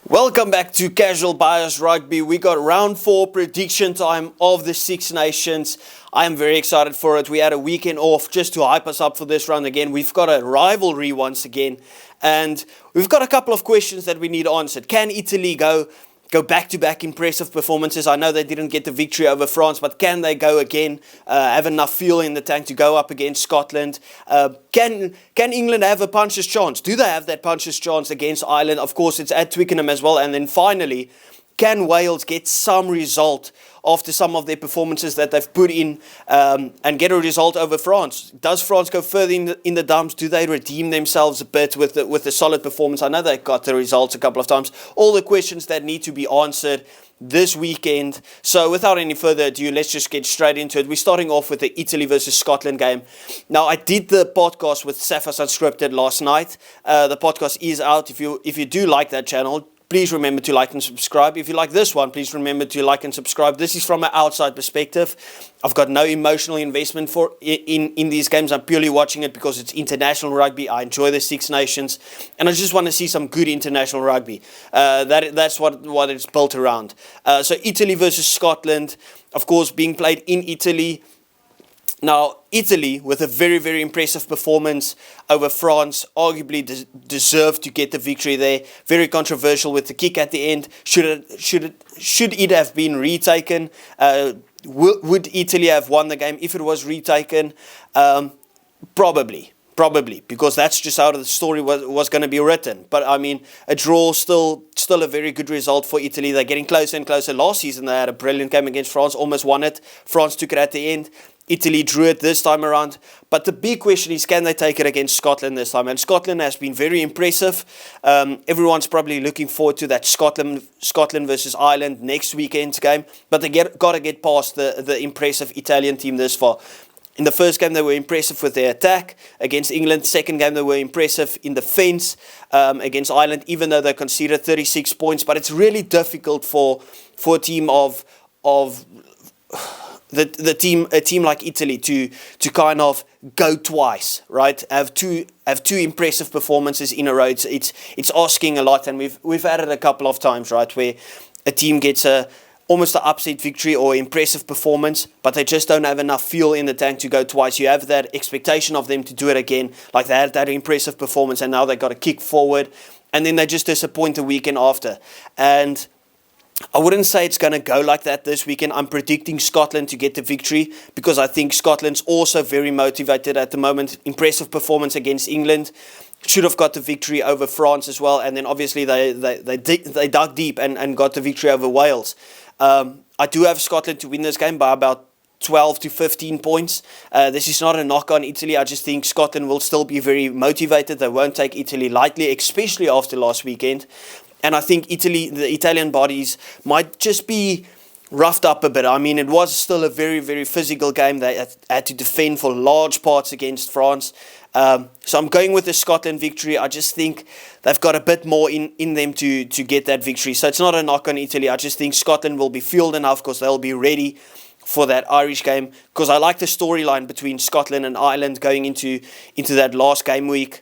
Welcome back to Casual Bias Rugby. We got round 4 prediction time of the Six Nations. I am very excited for it. We had a weekend off just to hype us up for this round again. We've got a rivalry once again, and we've got a couple of questions that we need answered. Can Italy go back-to-back impressive performances? I know they didn't get the victory over France, but can they go again, have enough fuel in the tank to go up against Scotland? Can England have a puncher's chance? Do they have that puncher's chance against Ireland? Of course, it's at Twickenham as well. And then finally, can Wales get some result after some of their performances that they've put in and get a result over France? Does France go further in the dumps? Do they redeem themselves a bit with a solid performance? I know they got the results a couple of times. All the questions that need to be answered this weekend. So without any further ado, let's just get straight into it. We're starting off with the Italy versus Scotland game. Now, I did the podcast with Safas Unscripted last night. The podcast is out. If you do like that channel, please remember to like and subscribe. If you like this one, please remember to like and subscribe. This is from an outside perspective. I've got no emotional investment in these games. I'm purely watching it because it's international rugby. I enjoy the Six Nations, and I just want to see some good international rugby. That's what it's built around. So Italy versus Scotland, of course, being played in Italy. Now, Italy, with a very, very impressive performance over France, arguably deserved to get the victory there. Very controversial with the kick at the end. Should it have been retaken? Would Italy have won the game if it was retaken? Probably, because that's just how the story was going to be written. But I mean, a draw still a very good result for Italy. They're getting closer and closer. Last season they had a brilliant game against France, almost won it. France took it at the end. Italy drew it this time around. But the big question is, can they take it against Scotland this time? And Scotland has been very impressive. Everyone's probably looking forward to that Scotland versus Ireland next weekend's game. But they got to get past the impressive Italian team this far. In the first game, they were impressive with their attack against England. Second game, they were impressive in defence against Ireland, even though they conceded 36 points. But it's really difficult for a team of a team like Italy to kind of go twice, right? Have two impressive performances in a row. It's asking a lot, and we've had it a couple of times, right, where a team gets almost an upset victory or impressive performance, but they just don't have enough fuel in the tank to go twice. You have that expectation of them to do it again, like they had that impressive performance, and now they got to kick forward, and then they just disappoint the weekend after. And I wouldn't say it's going to go like that this weekend. I'm predicting Scotland to get the victory because I think Scotland's also very motivated at the moment. Impressive performance against England. Should have got the victory over France as well. And then obviously they dug deep and got the victory over Wales. I do have Scotland to win this game by about 12 to 15 points. This is not a knock on Italy. I just think Scotland will still be very motivated. They won't take Italy lightly, especially after last weekend. And I think the Italian bodies might just be roughed up a bit. I mean, it was still a very, very physical game. They had to defend for large parts against France. So I'm going with the Scotland victory. I just think they've got a bit more in them to get that victory. So it's not a knock on Italy. I just think Scotland will be fueled enough because they'll be ready for that Irish game. Because I like the storyline between Scotland and Ireland going into that last game week,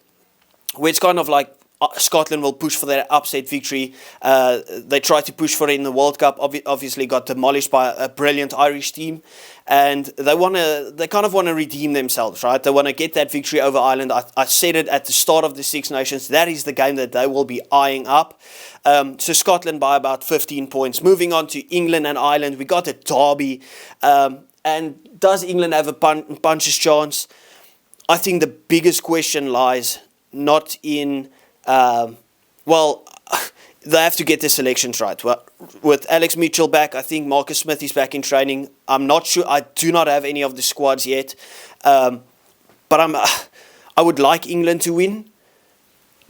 where it's kind of like Scotland will push for that upset victory. They tried to push for it in the World Cup. Obviously, got demolished by a brilliant Irish team, and they kind of want to redeem themselves, right? They want to get that victory over Ireland. I said it at the start of the Six Nations. That is the game that they will be eyeing up. So Scotland by about 15 points. Moving on to England and Ireland, we got a derby. And does England have a puncher's chance? I think the biggest question lies not in they have to get their selections right. Well, with Alex Mitchell back, I think Marcus Smith is back in training. I'm not sure. I do not have any of the squads yet. But I would like England to win,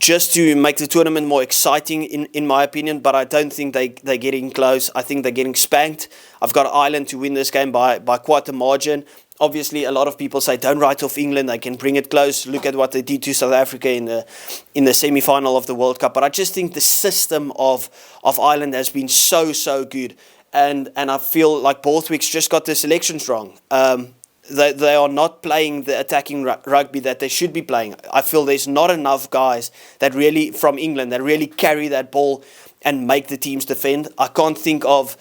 just to make the tournament more exciting, in my opinion. But I don't think they're getting close. I think they're getting spanked. I've got Ireland to win this game by quite a margin. Obviously, a lot of people say don't write off England. They can bring it close. Look at what they did to South Africa in the semi-final of the World Cup. But I just think the system of Ireland has been so good, and I feel like Borthwick's just got the selections wrong. they are not playing the attacking rugby that they should be playing. I feel there's not enough guys that really, from England, that really carry that ball and make the teams defend. I can't think of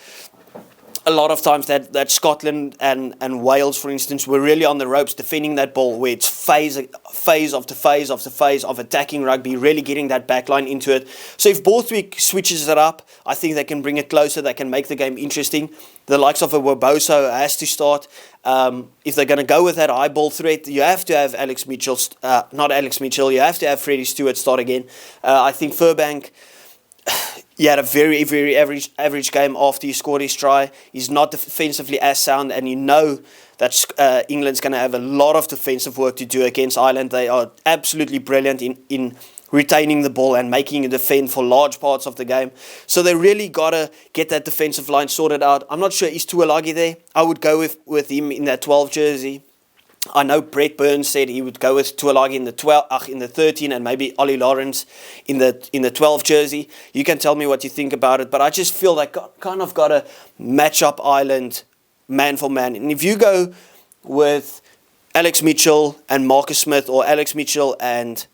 a lot of times that Scotland and Wales, for instance, were really on the ropes defending that ball, where it's phase after phase after phase of attacking rugby, really getting that backline into it. So if Borthwick switches it up, I think they can bring it closer, they can make the game interesting. The likes of a Woboso has to start. If they're going to go with that high ball threat, you have to have you have to have Freddie Stewart start again. I think Furbank, he had a very, very average game after he scored his try. He's not defensively as sound, and you know that England's going to have a lot of defensive work to do against Ireland. They are absolutely brilliant in retaining the ball and making it defend for large parts of the game. So they really got to get that defensive line sorted out. I'm not sure, is Tuolagi there? I would go with him in that 12 jersey. I know Brett Burns said he would go with Tuolagi in the 13, and maybe Ollie Lawrence in the 12 jersey. You can tell me what you think about it, but I just feel like kind of got to match up Ireland man for man. And if you go with Alex Mitchell and Marcus Smith, or Alex Mitchell and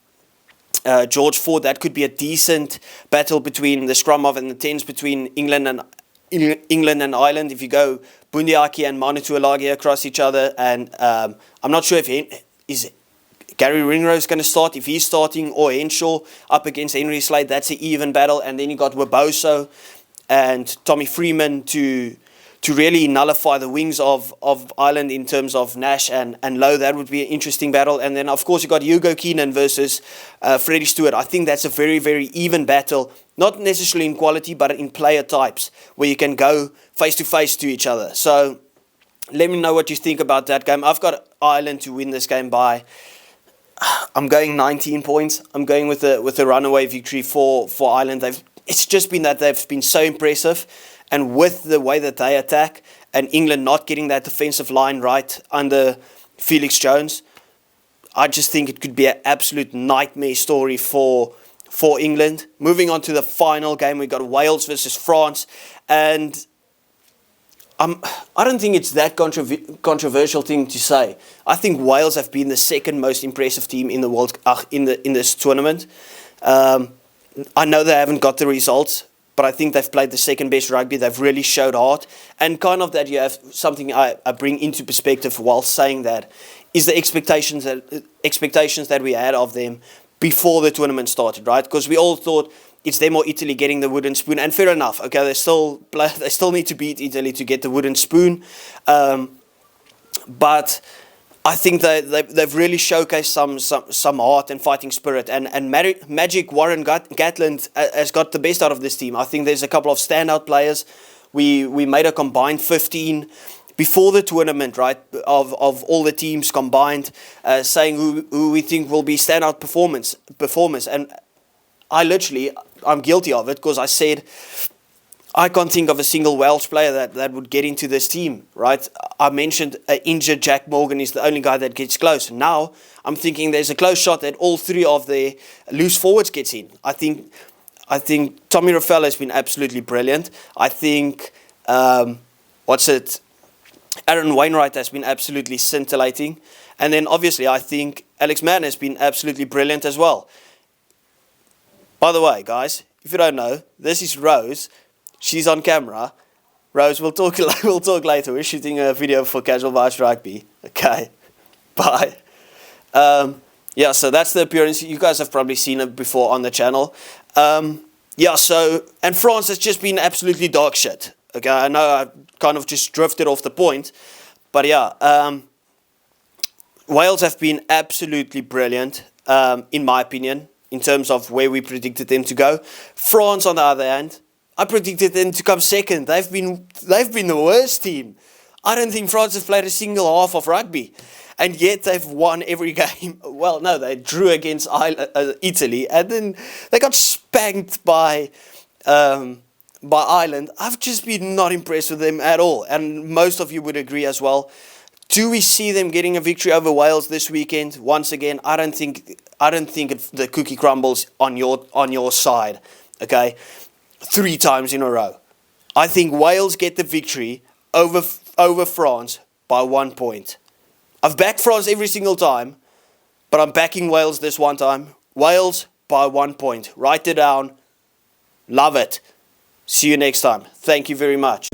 George Ford, that could be a decent battle between the scrum half and the 10s between England and Ireland. If you go Bundiaki and Manu Tuolagi across each other, and I'm not sure if is Gary Ringrose going to start, if he's starting, or Henshaw up against Henry Slade. That's an even battle. And then you got Woboso and Tommy Freeman to really nullify the wings of Ireland in terms of Nash and Lowe. That would be an interesting battle. And then, of course, you got Hugo Keenan versus Freddie Stewart. I think that's a very, very even battle, not necessarily in quality, but in player types, where you can go face-to-face to each other. So let me know what you think about that game. I've got Ireland to win this game by, I'm going 19 points. I'm going with a runaway victory for Ireland. It's just been that they've been so impressive. And with the way that they attack, and England not getting that defensive line right under Felix Jones, I just think it could be an absolute nightmare story for England. Moving on to the final game, we got Wales versus France, and I don't think it's that controversial thing to say. I think Wales have been the second most impressive team in the world in this tournament. I know they haven't got the results, but I think they've played the second best rugby. They've really showed heart. And kind of that you have something I bring into perspective while saying that is the expectations that we had of them before the tournament started, right? Because we all thought it's them or Italy getting the wooden spoon. And fair enough, okay, they still need to beat Italy to get the wooden spoon. But I think they've really showcased some heart and fighting spirit. And Magic Warren Gatland has got the best out of this team. I think there's a couple of standout players. We made a combined 15 before the tournament, right, of all the teams combined, saying who we think will be standout performers. And I'm guilty of it, because I said I can't think of a single Welsh player that would get into this team, right? I mentioned injured Jack Morgan is the only guy that gets close. Now I'm thinking there's a close shot that all three of the loose forwards gets in. I think Tommy Raffel has been absolutely brilliant. I think Aaron Wainwright has been absolutely scintillating. And then obviously I think Alex Mann has been absolutely brilliant as well. By the way, guys, if you don't know, this is Rose. She's on camera. Rose, we'll talk later. We're shooting a video for Casual Bias Rugby. Okay, bye. So that's the appearance. You guys have probably seen it before on the channel. And France has just been absolutely dog shit. Okay, I know I kind of just drifted off the point. But Wales have been absolutely brilliant, in my opinion, in terms of where we predicted them to go. France, on the other hand, I predicted them to come second. They've been the worst team. I don't think France has played a single half of rugby, and yet they've won every game. Well, no, they drew against Italy, and then they got spanked by Ireland. I've just been not impressed with them at all, and most of you would agree as well. Do we see them getting a victory over Wales this weekend? Once again, I don't think the cookie crumbles on your side. Okay. 3 times in a row. I think Wales get the victory over France by 1 point. I've backed France every single time, but I'm backing Wales this one time. Wales by 1 point. Write it down. Love it. See you next time. Thank you very much.